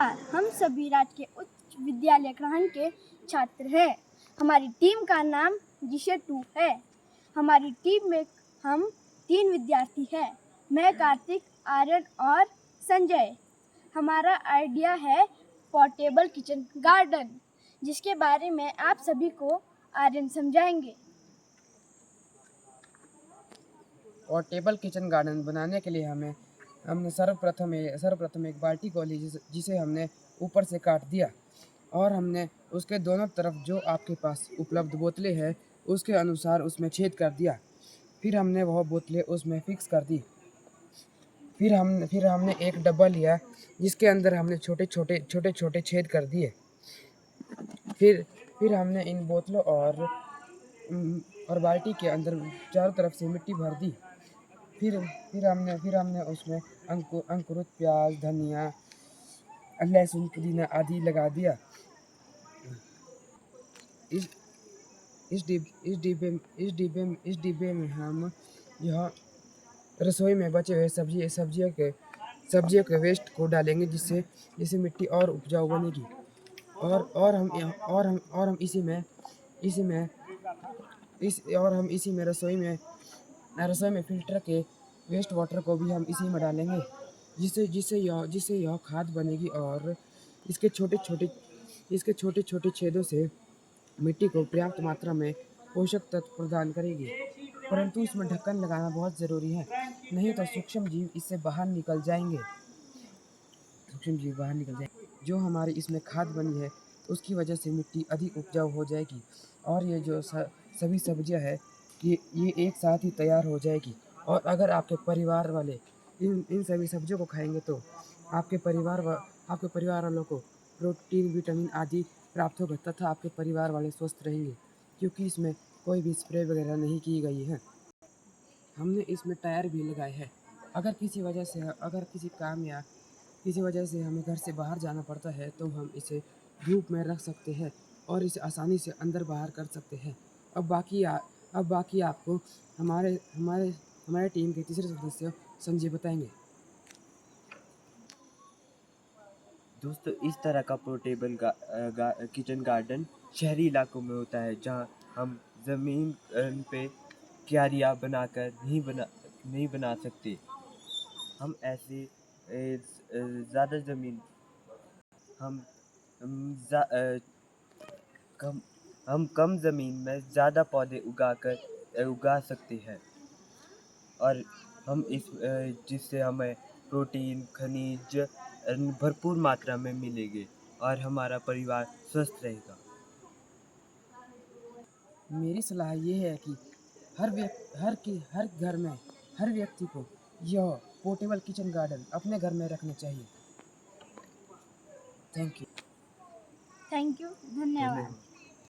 हम सभी राजकीय उच्च विद्यालय ग्रहण के छात्र हैं। हमारी टीम का नाम जिशे 2 है। हमारी टीम में हम 3 विद्यार्थी हैं, मैं, कार्तिक, आर्यन और संजय। हमारा आइडिया है पोर्टेबल किचन गार्डन, जिसके बारे में आप सभी को आर्यन समझाएंगे। पोर्टेबल किचन गार्डन बनाने के लिए हमने सर्वप्रथम एक बाल्टी को ली, जिसे हमने ऊपर से काट दिया और हमने उसके दोनों तरफ जो आपके पास उपलब्ध बोतलें हैं उसके अनुसार उसमें छेद कर दिया। फिर हमने वह बोतलें उसमें फिक्स कर दी। फिर हमने एक डब्बा लिया जिसके अंदर हमने छोटे छोटे छेद कर दिए। फिर हमने इन बोतलों और बाल्टी के अंदर चारों तरफ से मिट्टी भर दी। फिर हमने उसमें अंकुरित प्याज, धनिया, लहसुन, पुदीना आदि लगा दिया। इस डिब्बे में हम यह रसोई में बचे हुए सब्जियों के वेस्ट को डालेंगे, जिससे मिट्टी और उपजाऊ बनेगी। और हम इसी में रसोई में फिल्टर के वेस्ट वाटर को भी हम इसी में डालेंगे, जिससे यह खाद बनेगी और इसके छोटे छोटे छेदों से मिट्टी को पर्याप्त मात्रा में पोषक तत्व प्रदान करेगी। परंतु इसमें ढक्कन लगाना बहुत ज़रूरी है, नहीं तो सूक्ष्म जीव इससे बाहर निकल जाएंगे। जो हमारी इसमें खाद बनी है उसकी वजह से मिट्टी अधिक उपजाऊ हो जाएगी और ये जो सभी सब्जियां हैं ये एक साथ ही तैयार हो जाएगी। और अगर आपके परिवार वाले इन सभी सब्जियों को खाएंगे तो आपके परिवार वालों को प्रोटीन, विटामिन आदि प्राप्त होगा तथा आपके परिवार वाले स्वस्थ रहेंगे, क्योंकि इसमें कोई भी स्प्रे वगैरह नहीं की गई है। हमने इसमें टायर भी लगाए हैं। अगर किसी वजह से हमें घर से बाहर जाना पड़ता है तो हम इसे धूप में रख सकते हैं और इसे आसानी से अंदर बाहर कर सकते हैं। अब बाकी आपको हमारे टीम के तीसरे सदस्य संजय बताएंगे। दोस्तों, इस तरह का पोर्टेबल किचन गार्डन शहरी इलाकों में होता है, जहां हम ज़मीन पे क्यारियाँ बनाकर नहीं बना सकते। हम ऐसे ज़्यादा ज़मीन हम हम ज़ा- अ, कम हम कम ज़मीन में ज़्यादा पौधे उगा सकते हैं और जिससे हमें प्रोटीन, खनिज भरपूर मात्रा में मिलेंगे और हमारा परिवार स्वस्थ रहेगा। मेरी सलाह ये है कि हर घर में हर व्यक्ति को यह पोर्टेबल किचन गार्डन अपने घर में रखना चाहिए। Thank you. थैंक यू, धन्यवाद।